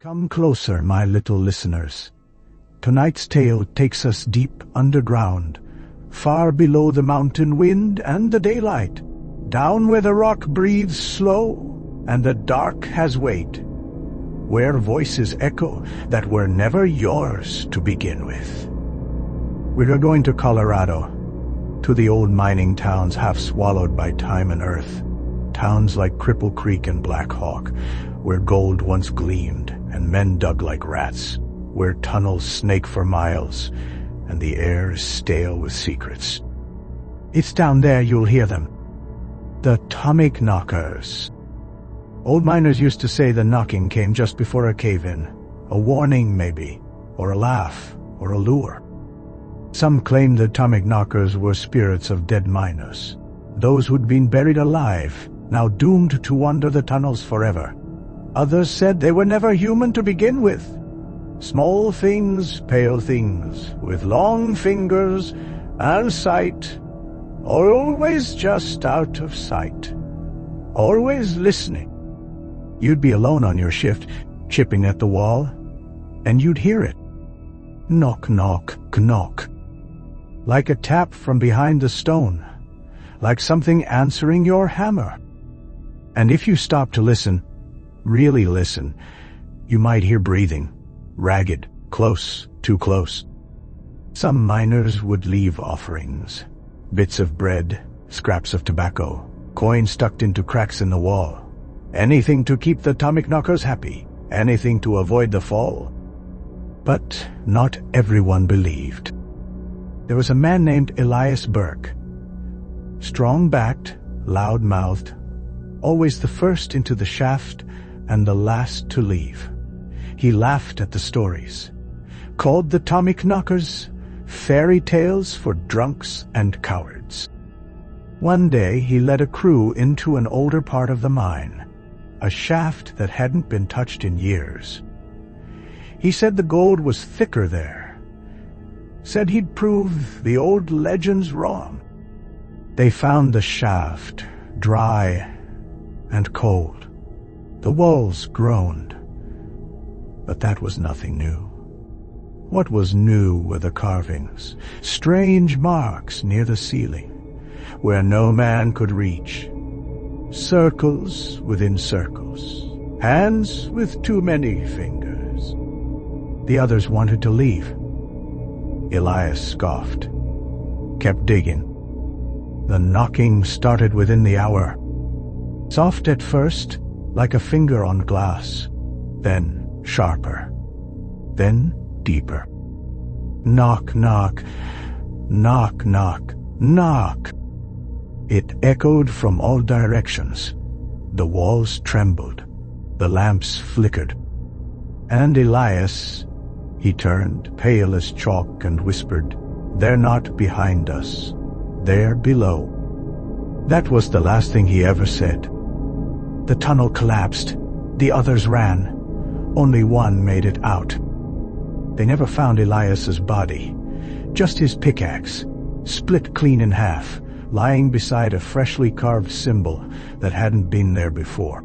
Come closer, my little listeners. Tonight's tale takes us deep underground, far below the mountain wind and the daylight, down where the rock breathes slow and the dark has weight, where voices echo that were never yours to begin with. We are going to Colorado, to the old mining towns half swallowed by time and earth, towns like Cripple Creek and Black Hawk, where gold once gleamed and men dug like rats, where tunnels snake for miles and the air is stale with secrets. It's down there you'll hear them. The Tommyknockers. Old miners used to say the knocking came just before a cave-in, a warning maybe, or a laugh, or a lure. Some claimed the Tommyknockers were spirits of dead miners, those who'd been buried alive, now doomed to wander the tunnels forever. Others said they were never human to begin with. Small things, pale things, with long fingers and sight, always just out of sight, always listening. You'd be alone on your shift, chipping at the wall, and you'd hear it. Knock, knock, knock. Like a tap from behind the stone, like something answering your hammer. And if you stop to listen, really listen, you might hear breathing, ragged, close, too close. Some miners would leave offerings, bits of bread, scraps of tobacco, coins tucked into cracks in the wall. Anything to keep the Tommyknockers happy, anything to avoid the fall. But not everyone believed. There was a man named Elias Burke, strong-backed, loud-mouthed, always the first into the shaft and the last to leave. He laughed at the stories, called the Tommyknockers fairy tales for drunks and cowards. One day he led a crew into an older part of the mine, a shaft that hadn't been touched in years. He said the gold was thicker there, said he'd prove the old legends wrong. They found the shaft dry and cold. The walls groaned, but that was nothing new. What was new were the carvings, strange marks near the ceiling, where no man could reach. Circles within circles, hands with too many fingers. The others wanted to leave. Elias scoffed, kept digging. The knocking started within the hour. Soft at first, like a finger on glass, then sharper, then deeper. Knock, knock, knock, knock, knock. It echoed from all directions. The walls trembled, the lamps flickered. And Elias, he turned, pale as chalk, and whispered, "They're not behind us, they're below." That was the last thing he ever said. The tunnel collapsed. The others ran. Only one made it out. They never found Elias's body, just his pickaxe, split clean in half, lying beside a freshly carved symbol that hadn't been there before.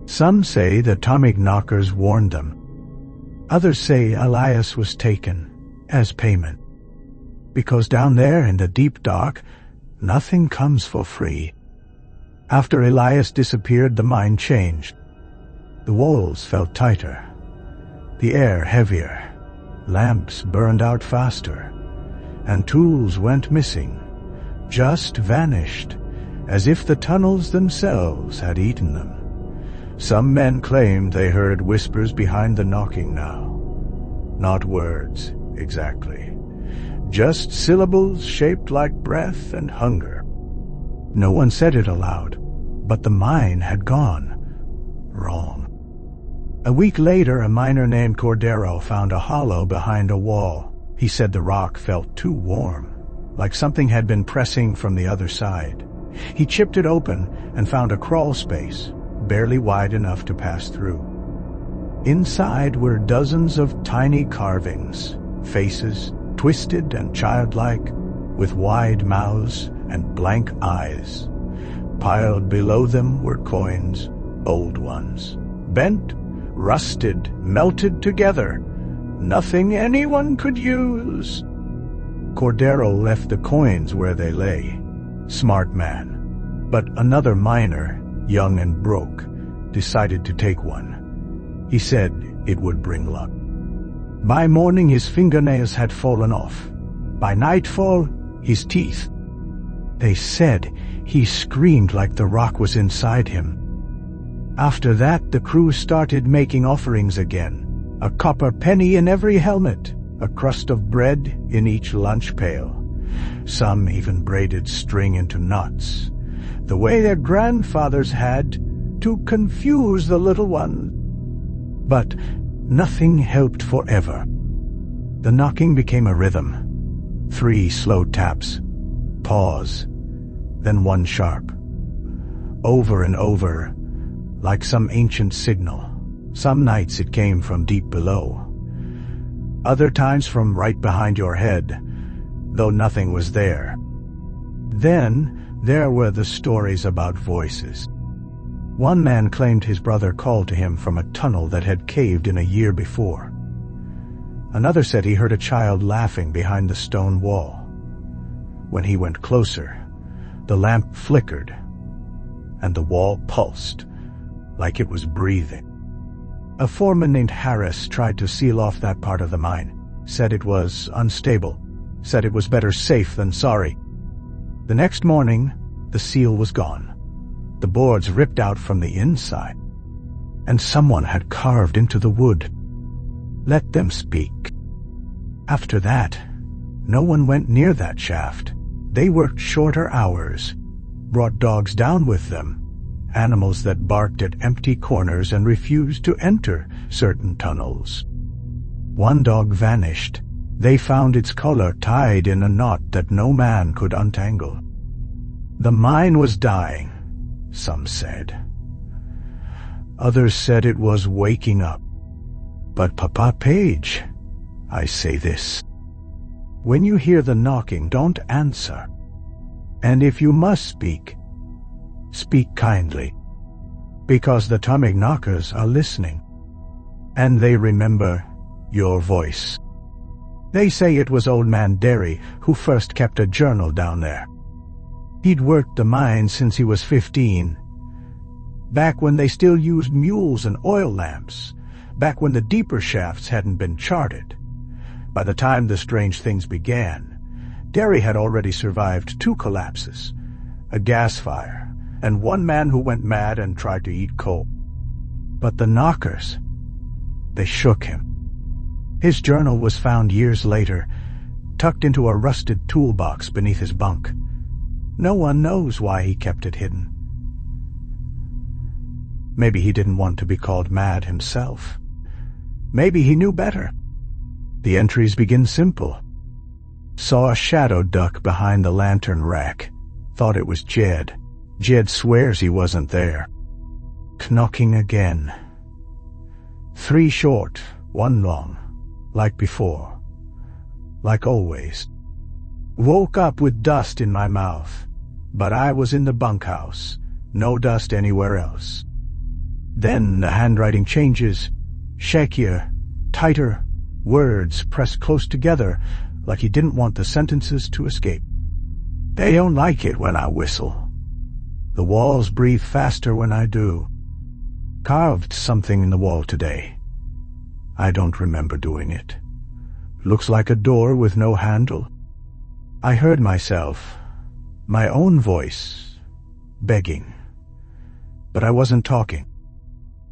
Some say the Tommyknockers warned them. Others say Elias was taken as payment, because down there in the deep dark, nothing comes for free. After Elias disappeared, the mine changed. The walls felt tighter, the air heavier, lamps burned out faster, and tools went missing, just vanished, as if the tunnels themselves had eaten them. Some men claimed they heard whispers behind the knocking now. Not words, exactly. Just syllables shaped like breath and hunger. No one said it aloud, but the mine had gone wrong. A week later, a miner named Cordero found a hollow behind a wall. He said the rock felt too warm, like something had been pressing from the other side. He chipped it open and found a crawl space, barely wide enough to pass through. Inside were dozens of tiny carvings, faces, twisted and childlike, with wide mouths and blank eyes. Piled below them were coins, old ones, bent rusted, melted together. Nothing anyone could use. Cordero left the coins where they lay. Smart man. But another miner, young and broke, decided to take one. He said it would bring luck. By morning his fingernails had fallen off. By nightfall, his teeth. They said he screamed like the rock was inside him. After that, the crew started making offerings again. A copper penny in every helmet, a crust of bread in each lunch pail. Some even braided string into knots, the way their grandfathers had, to confuse the little one. But nothing helped forever. The knocking became a rhythm. 3 slow taps, pause, then one sharp. Over and over, like some ancient signal. Some nights it came from deep below. Other times from right behind your head, though nothing was there. Then there were the stories about voices. One man claimed his brother called to him from a tunnel that had caved in a year before. Another said he heard a child laughing behind the stone wall. When he went closer, the lamp flickered, and the wall pulsed, like it was breathing. A foreman named Harris tried to seal off that part of the mine, said it was unstable, said it was better safe than sorry. The next morning, the seal was gone, the boards ripped out from the inside, and someone had carved into the wood. Let them speak. After that, no one went near that shaft. They worked shorter hours, brought dogs down with them, animals that barked at empty corners and refused to enter certain tunnels. One dog vanished. They found its collar tied in a knot that no man could untangle. The mine was dying, some said. Others said it was waking up. But Papapage, I say this. When you hear the knocking, don't answer. And if you must speak, speak kindly, because the Tommyknockers are listening, and they remember your voice. They say it was old man Derry who first kept a journal down there. He'd worked the mine since he was 15, back when they still used mules and oil lamps, back when the deeper shafts hadn't been charted. By the time the strange things began, Derry had already survived 2 collapses, a gas fire, and one man who went mad and tried to eat coal. But the knockers, they shook him. His journal was found years later, tucked into a rusted toolbox beneath his bunk. No one knows why he kept it hidden. Maybe he didn't want to be called mad himself. Maybe he knew better. The entries begin simple. Saw a shadow duck behind the lantern rack. Thought it was Jed. Jed swears he wasn't there. Knocking again. 3 short, 1 long. Like before. Like always. Woke up with dust in my mouth. But I was in the bunkhouse. No dust anywhere else. Then the handwriting changes. Shakier. Tighter. Words pressed close together, like he didn't want the sentences to escape. They don't like it when I whistle. The walls breathe faster when I do. Carved something in the wall today. I don't remember doing it. Looks like a door with no handle. I heard myself, my own voice, begging. But I wasn't talking.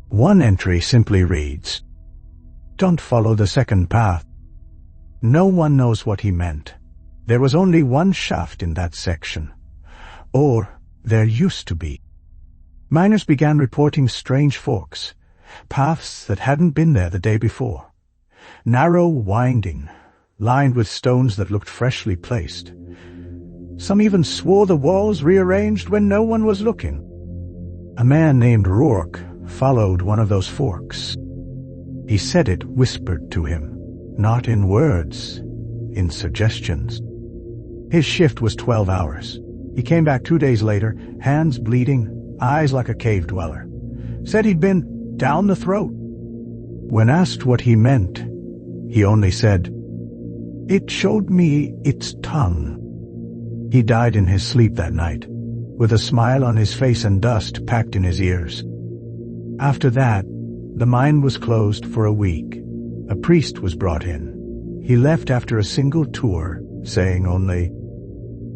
One entry simply reads, "Don't follow the second path." No one knows what he meant. There was only one shaft in that section. Or there used to be. Miners began reporting strange forks, paths that hadn't been there the day before. Narrow, winding, lined with stones that looked freshly placed. Some even swore the walls rearranged when no one was looking. A man named Rourke followed one of those forks. He said it whispered to him, not in words, in suggestions. His shift was 12 hours. He came back 2 days later, hands bleeding, eyes like a cave dweller. Said he'd been down the throat. When asked what he meant, he only said, "It showed me its tongue." He died in his sleep that night, with a smile on his face and dust packed in his ears. After that, the mine was closed for a week. A priest was brought in. He left after a single tour, saying only,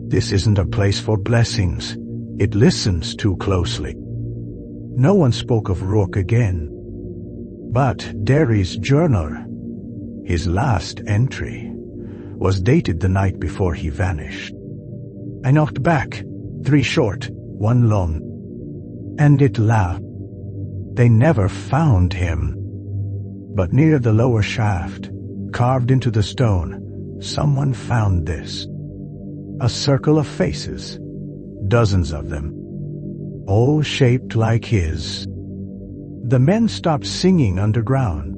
"This isn't a place for blessings. It listens too closely." No one spoke of Rourke again. But Derry's journal, his last entry, was dated the night before he vanished. "I knocked back, 3 short, 1 long, and it laughed. They never found him. But near the lower shaft, carved into the stone, someone found this. A circle of faces, dozens of them, all shaped like his." The men stopped singing underground.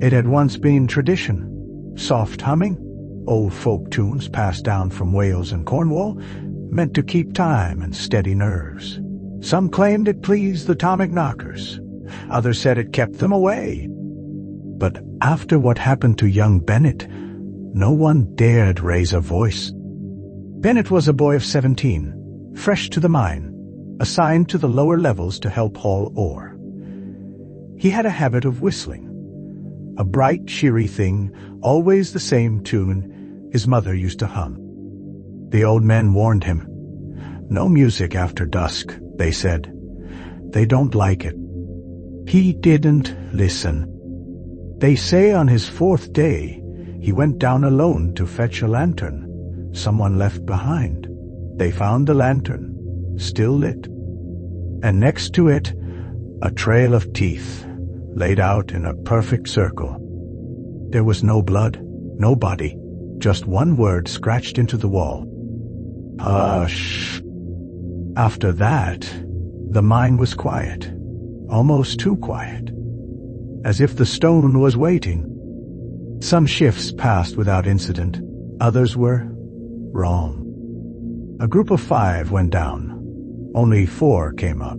It had once been tradition, soft humming, old folk tunes passed down from Wales and Cornwall, meant to keep time and steady nerves. Some claimed it pleased the Tommyknockers. Others said it kept them away. But after what happened to young Bennett, no one dared raise a voice. Bennett was a boy of 17, fresh to the mine, assigned to the lower levels to help haul ore. He had a habit of whistling, a bright, cheery thing, always the same tune his mother used to hum. The old men warned him. "No music after dusk," they said. "They don't like it." He didn't listen. They say on his 4th day, he went down alone to fetch a lantern someone left behind. They found the lantern, still lit, and next to it, a trail of teeth, laid out in a perfect circle. There was no blood, no body, just one word scratched into the wall. "Hush." After that, the mine was quiet, almost too quiet, as if the stone was waiting. Some shifts passed without incident, others were wrong. A group of 5 went down. Only 4 came up.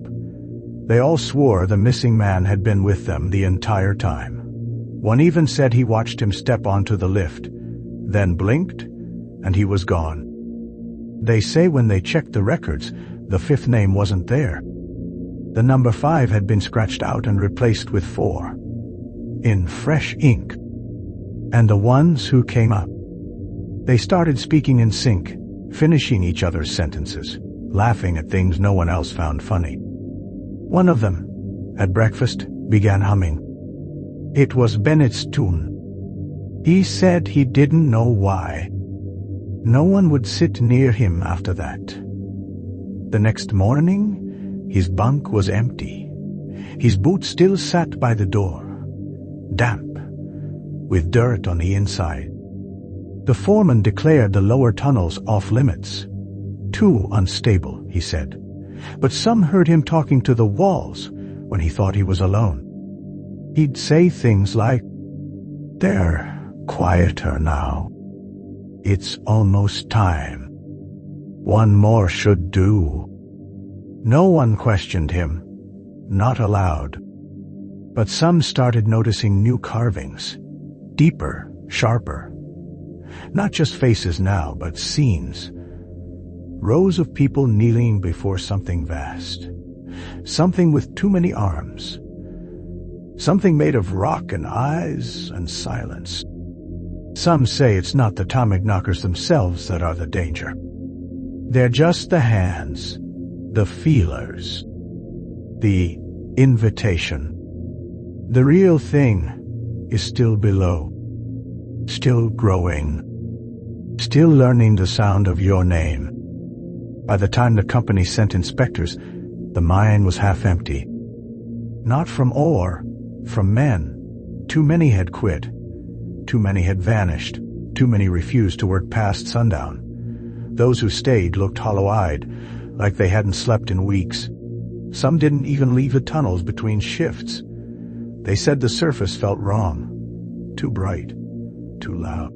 They all swore the missing man had been with them the entire time. One even said he watched him step onto the lift, then blinked, and he was gone. They say when they checked the records, the 5th name wasn't there. The number 5 had been scratched out and replaced with 4, in fresh ink. And the ones who came up, they started speaking in sync, finishing each other's sentences, laughing at things no one else found funny. One of them, at breakfast, began humming. It was Bennett's tune. He said he didn't know why. No one would sit near him after that. The next morning, his bunk was empty. His boots still sat by the door, damp, with dirt on the inside. The foreman declared the lower tunnels off-limits. Too unstable, he said. But some heard him talking to the walls when he thought he was alone. He'd say things like, "They're quieter now. It's almost time. One more should do." No one questioned him, not aloud. But some started noticing new carvings, deeper, sharper. Not just faces now, but scenes. Rows of people kneeling before something vast. Something with too many arms. Something made of rock and eyes and silence. Some say it's not the Tommyknockers themselves that are the danger. They're just the hands, the feelers, the invitation. The real thing is still below, still growing, still learning the sound of your name. By the time the company sent inspectors, the mine was half empty. Not from ore, from men. Too many had quit. Too many had vanished. Too many refused to work past sundown. Those who stayed looked hollow-eyed, like they hadn't slept in weeks. Some didn't even leave the tunnels between shifts. They said the surface felt wrong. Too bright. Too loud.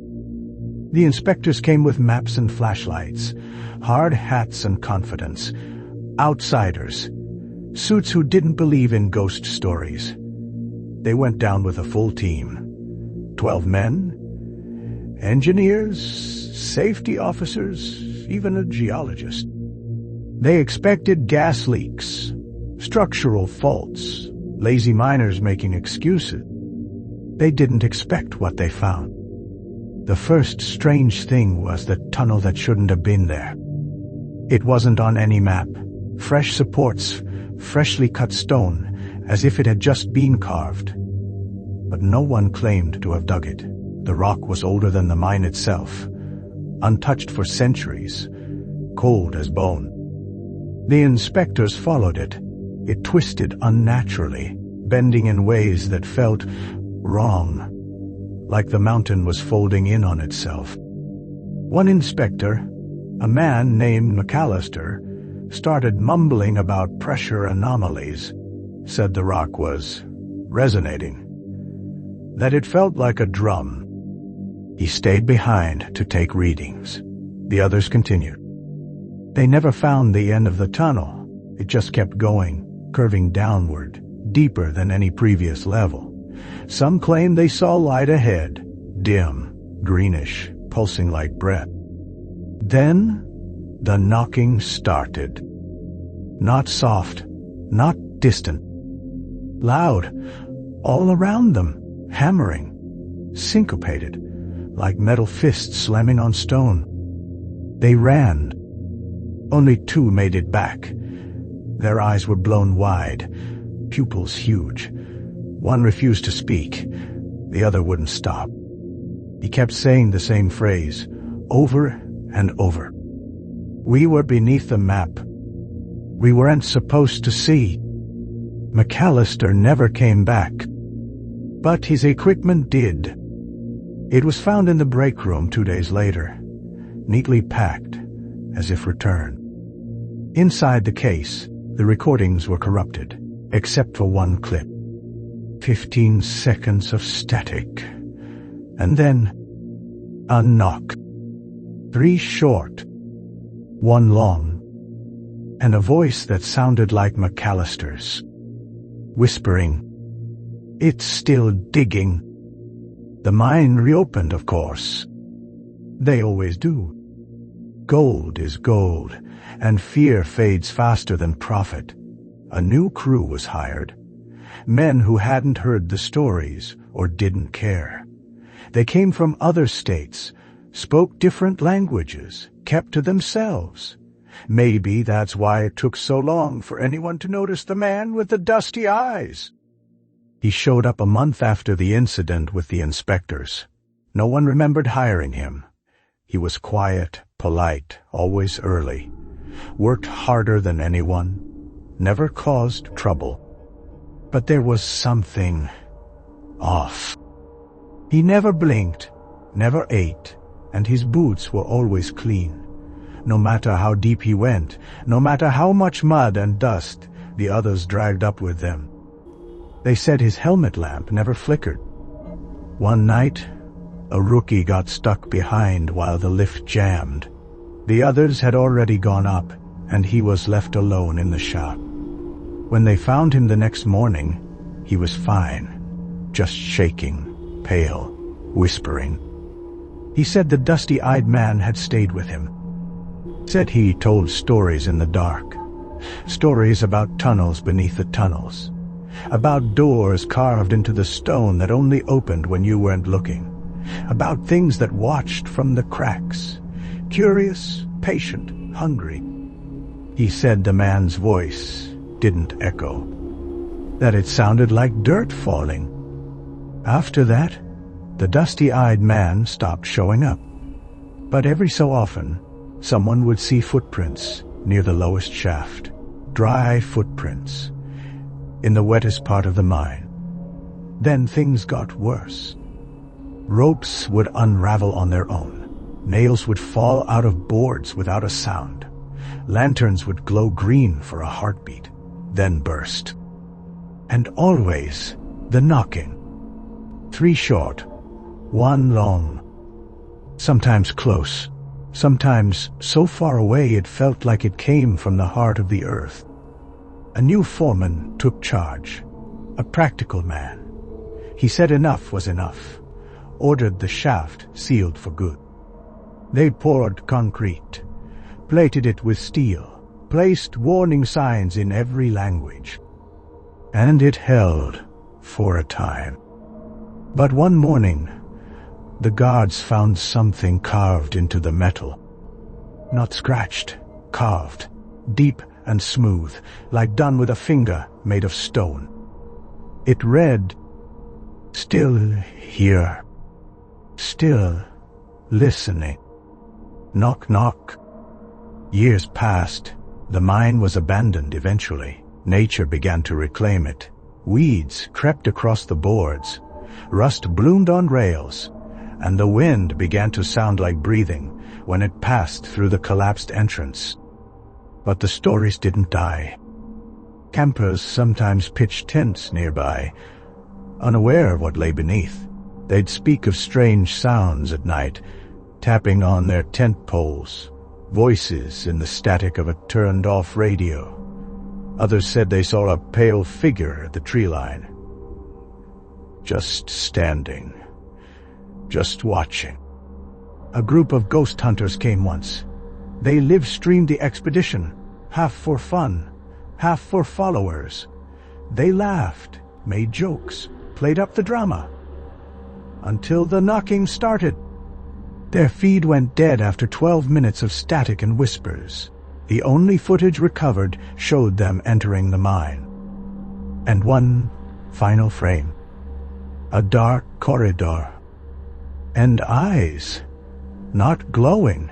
The inspectors came with maps and flashlights, hard hats and confidence, outsiders, suits who didn't believe in ghost stories. They went down with a full team. 12 men, engineers, safety officers, even a geologist. They expected gas leaks, structural faults, lazy miners making excuses. They didn't expect what they found. The first strange thing was the tunnel that shouldn't have been there. It wasn't on any map. Fresh supports, freshly cut stone, as if it had just been carved. But no one claimed to have dug it. The rock was older than the mine itself, untouched for centuries, cold as bone. The inspectors followed it. It twisted unnaturally, bending in ways that felt wrong, like the mountain was folding in on itself. One inspector, a man named McAllister, started mumbling about pressure anomalies, said the rock was resonating, that it felt like a drum. He stayed behind to take readings. The others continued. They never found the end of the tunnel. It just kept going, curving downward, deeper than any previous level. Some claimed they saw light ahead, dim, greenish, pulsing like breath. Then the knocking started. Not soft, not distant. Loud, all around them, hammering, syncopated, like metal fists slamming on stone. They ran. Only 2 made it back. Their eyes were blown wide, pupils huge. One refused to speak. The other wouldn't stop. He kept saying the same phrase, over and over. We were beneath the map. We weren't supposed to see. McAllister never came back. But his equipment did. It was found in the break room 2 days later, neatly packed, as if returned. Inside the case, the recordings were corrupted, except for one clip. 15 seconds of static, and then a knock. 3 short, 1 long, and a voice that sounded like McAllister's, whispering, "It's still digging." The mine reopened, of course. They always do. Gold is gold, and fear fades faster than profit. A new crew was hired. Men who hadn't heard the stories or didn't care. They came from other states, spoke different languages, kept to themselves. Maybe that's why it took so long for anyone to notice the man with the dusty eyes. He showed up a month after the incident with the inspectors. No one remembered hiring him. He was quiet, polite, always early. Worked harder than anyone. Never caused trouble. But there was something off. He never blinked, never ate, and his boots were always clean. No matter how deep he went, no matter how much mud and dust the others dragged up with them. They said his helmet lamp never flickered. One night, a rookie got stuck behind while the lift jammed. The others had already gone up, and he was left alone in the shop. When they found him the next morning, he was fine, just shaking, pale, whispering. He said the dusty-eyed man had stayed with him. Said he told stories in the dark. Stories about tunnels beneath the tunnels. About doors carved into the stone that only opened when you weren't looking. About things that watched from the cracks. Curious, patient, hungry. He said the man's voice didn't echo. That it sounded like dirt falling. After that, the dusty-eyed man stopped showing up. But every so often, someone would see footprints near the lowest shaft. Dry footprints. In the wettest part of the mine. Then things got worse. Ropes would unravel on their own. Nails would fall out of boards without a sound. Lanterns would glow green for a heartbeat, then burst. And always the knocking. 3 short, 1 long. Sometimes close, sometimes so far away it felt like it came from the heart of the earth. A new foreman took charge, a practical man, He said enough was enough, ordered the shaft sealed for good. They poured concrete, plated it with steel, placed warning signs in every language. And it held for a time. But one morning, the guards found something carved into the metal. Not scratched, carved, deep and smooth, like done with a finger made of stone. It read, "Still here, still listening. Knock, knock." Years passed. The mine was abandoned eventually. Nature began to reclaim it. Weeds crept across the boards. Rust bloomed on rails, and the wind began to sound like breathing when it passed through the collapsed entrance. But the stories didn't die. Campers sometimes pitched tents nearby, unaware of what lay beneath. They'd speak of strange sounds at night, tapping on their tent poles, voices in the static of a turned-off radio. Others said they saw a pale figure at the tree line, just standing, just watching. A group of ghost hunters came once. They live-streamed the expedition, half for fun, half for followers. They laughed, made jokes, played up the drama, until the knocking started. Their feed went dead after 12 minutes of static and whispers. The only footage recovered showed them entering the mine. And one final frame. A dark corridor. And eyes, not glowing,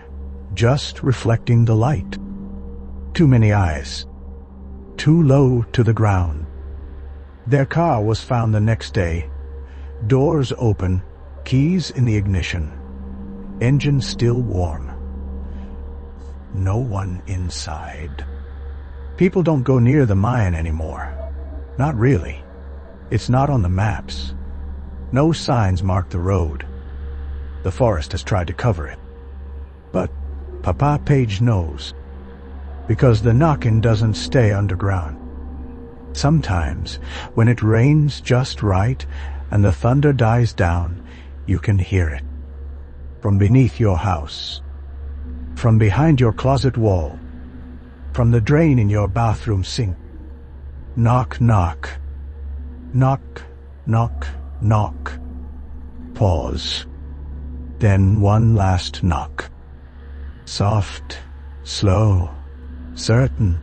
just reflecting the light. Too many eyes. Too low to the ground. Their car was found the next day. Doors open, keys in the ignition. Engine still warm. No one inside. People don't go near the mine anymore. Not really. It's not on the maps. No signs mark the road. The forest has tried to cover it. But Papapage knows, because the knocking doesn't stay underground. Sometimes, when it rains just right and the thunder dies down, you can hear it. From beneath your house, from behind your closet wall, from the drain in your bathroom sink. Knock, knock. Knock, knock, knock. Pause. Then one last knock. Soft, slow, certain.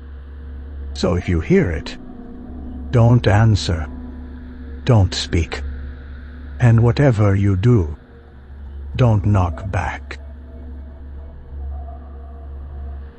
So if you hear it, don't answer. Don't speak. And whatever you do, don't knock back.